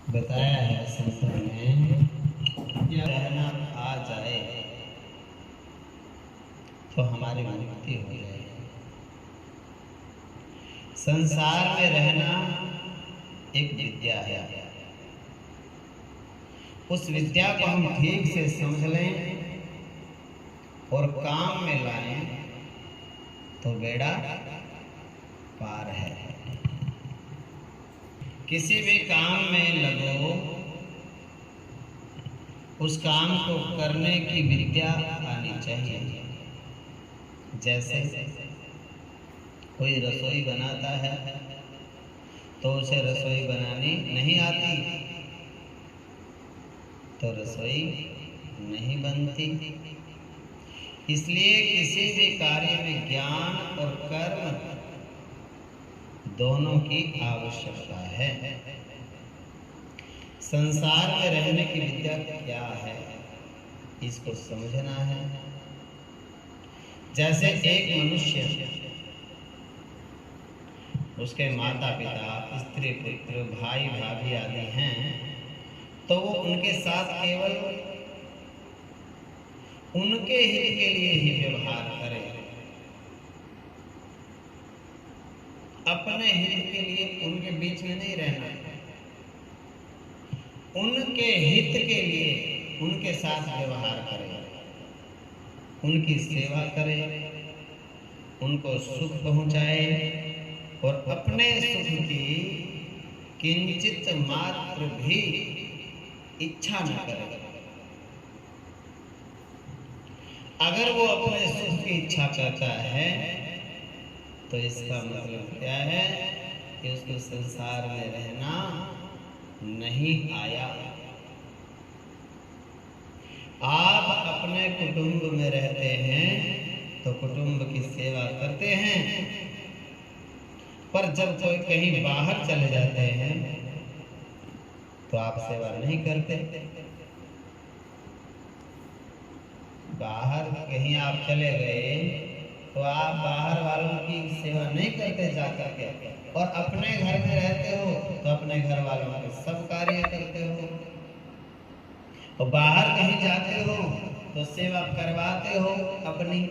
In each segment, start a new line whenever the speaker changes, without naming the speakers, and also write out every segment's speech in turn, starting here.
बताया है संसार में या रहना आ जाए तो हमारी मुक्ति हो जाए। संसार में रहना एक विद्या है। उस विद्या को हम ठीक से समझ लें और काम में लाएं तो बेड़ा पार है। किसी भी काम में लगो, उस काम को करने की विद्या आनी चाहिए। जैसे कोई रसोई बनाता है तो उसे रसोई बनानी नहीं आती तो रसोई नहीं बनती। इसलिए किसी भी कार्य में ज्ञान और कर्म दोनों की आवश्यकता है। संसार में रहने की विद्या क्या है, इसको समझना है। जैसे एक मनुष्य, उसके माता पिता, स्त्री पुत्र, भाई भाभी आदि हैं, तो वो उनके साथ केवल उनके हित के लिए ही व्यवहार करे, अपने हित के लिए उनके बीच में नहीं रहना। उनके हित के लिए उनके साथ व्यवहार करे, उनकी सेवा करे, उनको सुख पहुंचाए और अपने सुख की किंचित मात्र भी इच्छा न करे। अगर वो अपने सुख की इच्छा करता है तो इसका मतलब क्या है कि उसको संसार में रहना नहीं आया। आप अपने कुटुंब में रहते हैं तो कुटुंब की सेवा करते हैं, पर जब कोई कहीं बाहर चले जाते हैं तो आप सेवा नहीं करते। बाहर कहीं आप चले गए तो आप बाहर वालों की सेवा नहीं करते जाकर के, और अपने घर में रहते हो तो अपने घर वालों के सब कार्य करते हो। और बाहर कहीं जाते हो तो सेवा करवाते हो अपनी।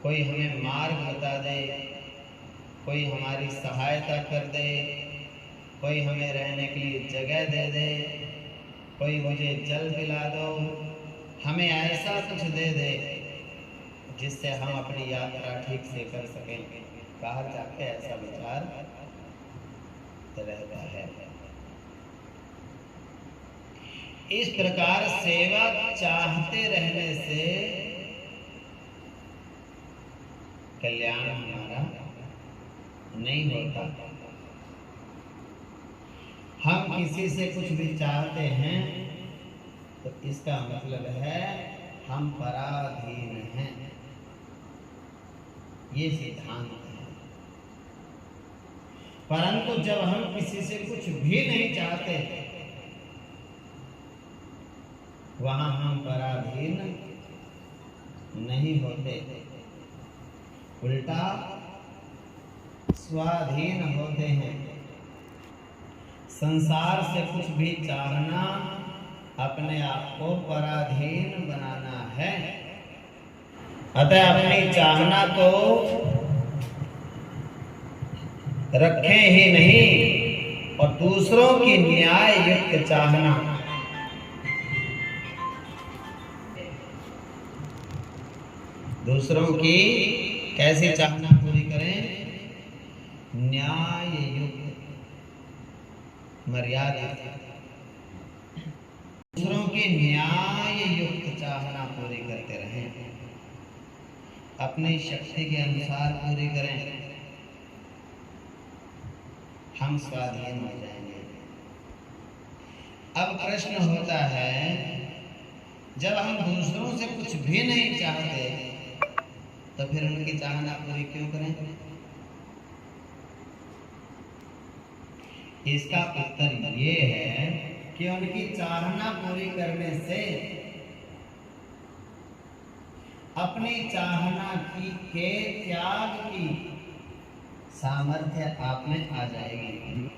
कोई हमें मार्ग बता दे, कोई हमारी सहायता कर दे, कोई हमें रहने के लिए जगह दे दे, कोई मुझे जल पिला दो, हमें ऐसा कुछ दे दे जिससे हम अपनी यात्रा ठीक से कर सकें। बाहर जाके ऐसा विचार रहता है। इस प्रकार सेवा चाहते रहने से कल्याण हमारा नहीं होता। हम किसी से कुछ भी चाहते हैं तो इसका मतलब है हम पराधीन हैं। ये सिद्धांत है। परंतु जब हम किसी से कुछ भी नहीं चाहते वहां हम पराधीन नहीं होते, उल्टा स्वाधीन होते हैं। संसार से कुछ भी चाहना अपने आप को पराधीन बनाना है। अतः अपनी चाहना को रखें ही नहीं और दूसरों की न्याय युक्त चाहना, दूसरों की कैसी चाहना पूरी करें? न्याय युक्त, मर्यादित, दूसरों की न्याय युक्त चाहना पूरी करते रहें, अपनी शक्ति के अनुसार पूरी करें। हम स्वाधीन हो जाएंगे। अब प्रश्न होता है, जब हम दूसरों से कुछ भी नहीं चाहते तो फिर उनकी चाहना पूरी क्यों करें? इसका उत्तर ये है कि उनकी चाहना पूरी करने से अपनी चाहना की के त्याग की सामर्थ्य आप में आ जाएगी।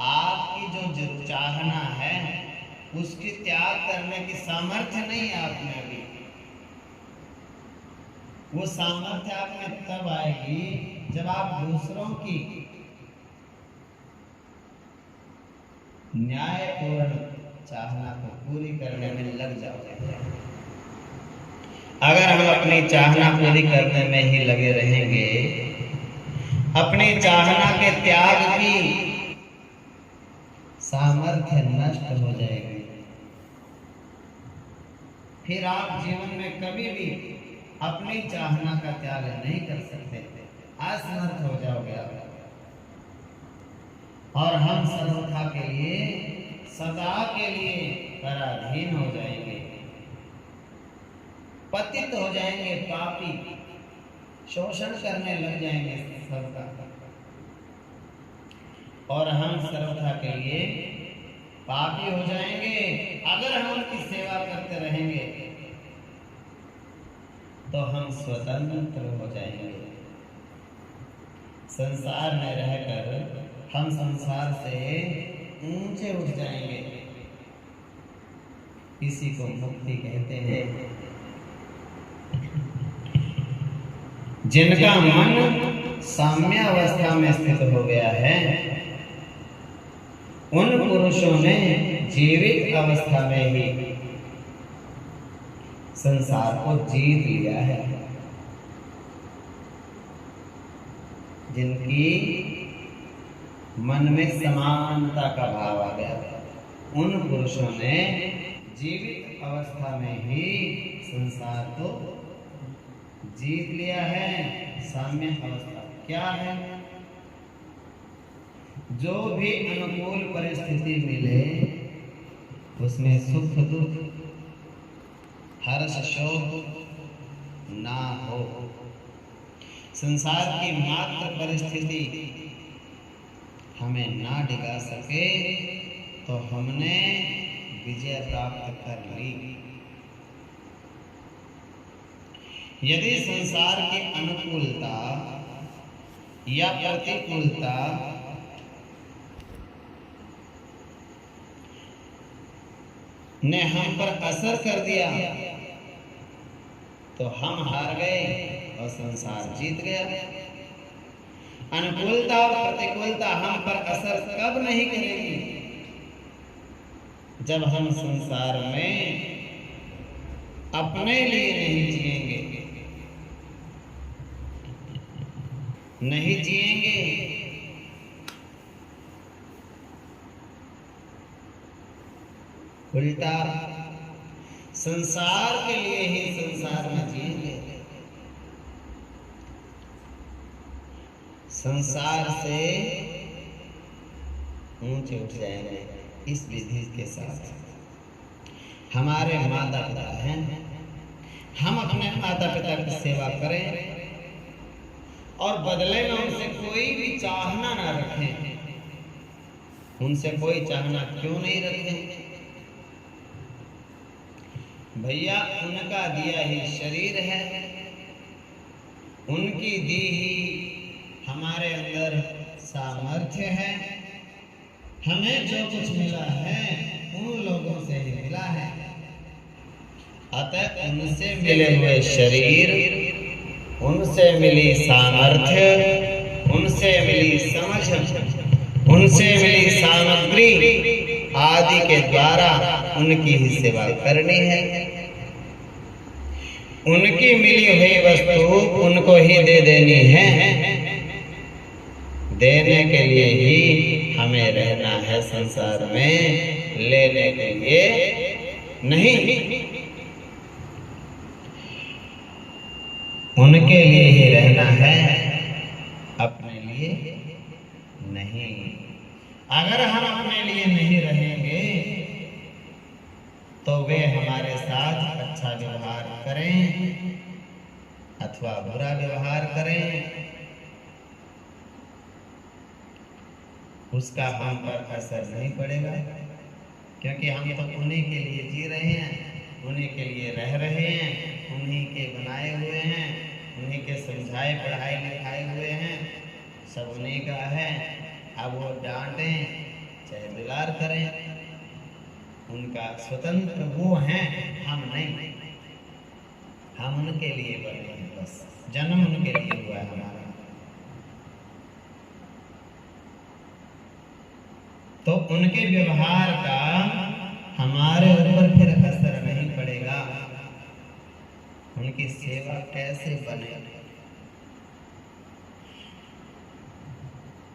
आपकी जो चाहना है उसकी त्याग करने की सामर्थ्य नहीं है आप में अभी। वो सामर्थ्य आप में तब आएगी जब आप दूसरों की न्यायपूर्ण चाहना को पूरी करने में लग जाओगे। अगर हम अपनी चाहना पूरी करने में ही लगे रहेंगे, अपनी चाहना के त्याग की सामर्थ्य नष्ट हो जाएगी, फिर आप जीवन में कभी भी अपनी चाहना का त्याग नहीं कर सकते, असमर्थ हो जाओगे आप। और हम सर्वथा के लिए, सदा के लिए पराधीन हो जाएंगे, पतित हो जाएंगे, पापी, शोषण करने लग जाएंगे सबका। और हम सर्वथा के लिए पापी हो जाएंगे अगर हम उनकी सेवा करते रहेंगे, तो हम स्वतंत्र हो जाएंगे। संसार में रहकर हम संसार से ऊंचे उठ जाएंगे, इसी को मुक्ति कहते हैं। जिनका मन साम्यावस्था में स्थित हो गया है, उन पुरुषों ने जीवित अवस्था में ही संसार को जीत लिया है। जिनकी मन में समानता का भाव आ गया, उन पुरुषों ने जीवित अवस्था में ही संसार को जीत लिया है। साम्य अवस्था क्या है? जो भी अनुकूल परिस्थिति मिले उसमें सुख दुख, हर्ष शोक ना हो। संसार की मात्र परिस्थिति हमें ना डिगा सके तो हमने विजय प्राप्त कर ली। यदि संसार की अनुकूलता या प्रतिकूलता ने हम पर असर कर दिया तो हम हार गए और संसार जीत गया। अनुकूलता और प्रतिकूलता हम पर असर कब नहीं करेगी? जब हम संसार में अपने लिए नहीं जिएंगे, नहीं जिएंगे उल्टा संसार के लिए ही संसार में जिएंगे। संसार से ऊंचे उठ जाएंगे। इस विधि के साथ हमारे माता पिता हैं, हम अपने माता पिता की सेवा करें और बदले में उनसे कोई भी चाहना ना रखें। उनसे कोई चाहना क्यों नहीं रखें? भैया उनका दिया ही शरीर है, उनकी दी ही हमारे अंदर सामर्थ्य है। हमें जो कुछ मिला है उन लोगों से ही मिला है। अतः उनसे मिले हुए शरीर, उनसे मिली सामर्थ्य, उनसे मिली समझ, उनसे मिली सामग्री आदि के द्वारा उनकी ही सेवा करनी है। उनकी मिली हुई वस्तु उनको ही दे देनी है। देने के लिए ही हमें रहना है संसार में, लेने के लिए नहीं। उनके लिए ही रहना है, अपने लिए नहीं। अगर हम अपने लिए नहीं रहेंगे तो वे हमारे साथ अच्छा व्यवहार करें अथवा बुरा व्यवहार करें, उसका हम पर असर नहीं पड़ेगा, क्योंकि हम तो उन्हीं के लिए जी रहे हैं, उन्हीं के लिए रह रहे हैं, उन्हीं के बनाए हुए हैं। उन्हीं के समझाए पढ़ाए लिखाए हुए हैं, सब उन्हीं का है। अब वो डांटें चाहे दुलार करें, उनका स्वतंत्र वो हैं, हम नहीं। हम उनके लिए बने हैं, बस जन्म उनके लिए हुआ है हमारा। तो उनके व्यवहार का हमारे ऊपर फिर असर नहीं पड़ेगा। उनकी सेवा कैसे बने,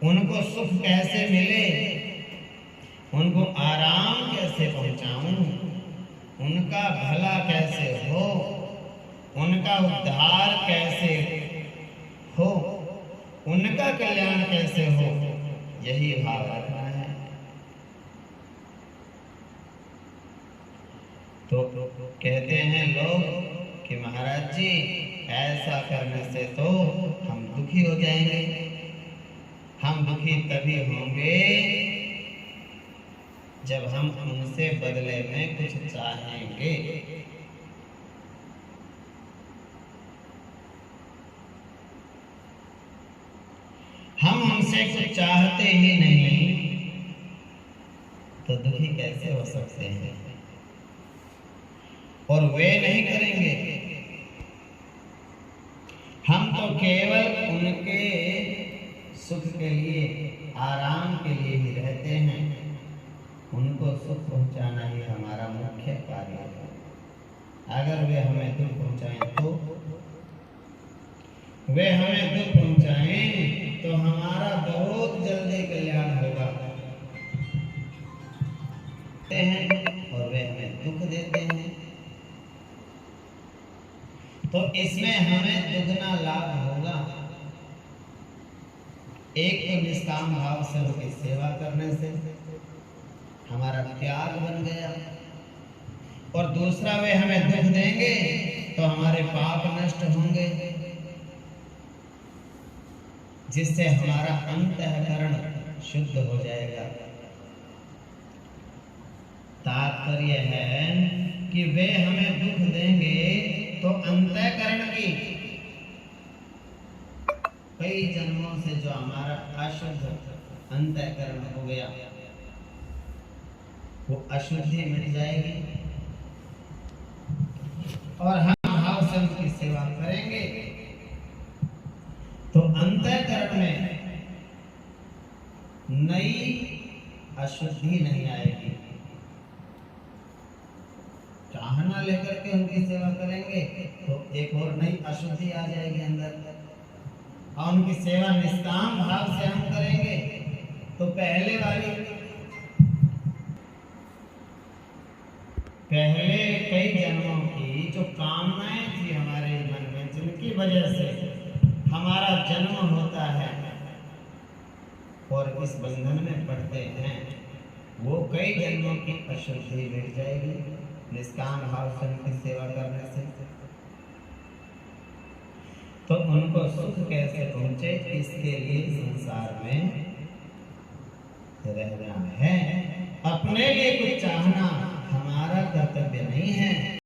उनको सुख कैसे मिले, उनको आराम कैसे पहुंचाऊं, उनका भला कैसे हो, उनका उद्धार कैसे हो, उनका कल्याण कैसे हो, यही भाव रखना है। तो कहते हैं लोग कि महाराज जी ऐसा करने से तो हम दुखी हो जाएंगे। हम दुखी तभी होंगे जब हम उनसे बदले में कुछ चाहेंगे। हम उनसे कुछ चाहते ही नहीं तो दुखी कैसे हो सकते हैं। और वे नहीं करेंगे। हम तो केवल उनके सुख के लिए, आराम के लिए ही रहते हैं। उनको सुख पहुंचाना ही हमारा मुख्य कार्य है। अगर वे हमें दुख पहुंचाएं तो वे हमें दुख पहुंचाएं तो हमारा बहुत जल्दी कल्याण होगा। और वे हमें दुख देते हैं तो इसमें हमें दुगना लाभ होगा। एक तो निष्काम भाव से उनकी सेवा करने से हमारा त्याग बन गया, और दूसरा वे हमें दुख देंगे तो हमारे पाप नष्ट होंगे, जिससे हमारा अंतःकरण शुद्ध हो जाएगा। तात्पर्य है कि वे हमें दुख देंगे तो अंतःकरण की कई जन्मों से जो हमारा अशुद्ध अंतःकरण हो गया वो अशुद्धि मिट जाएगी, और हम भाव से उनकी सेवा करेंगे तो अंतःकरण में नई अशुद्धि नहीं आएगी। चाहना लेकर के उनकी सेवा करेंगे तो एक और नई अशुद्धि आ जाएगी अंदर, और उनकी सेवा निष्काम भाव से हम करेंगे तो पहले कई जन्मों की जो कामनाएं थी हमारे मन में, जिनकी वजह से हमारा जन्म होता है और इस बंधन में पड़ते हैं, वो कई जन्मों की अशुद्धि मिट जाएगी निष्काम भाव से उनकी सेवा करने से। तो उनको सुख कैसे पहुंचे, इसके लिए संसार में रहना है। अपने लिए कुछ चाहना हमारा कर्तव्य नहीं है।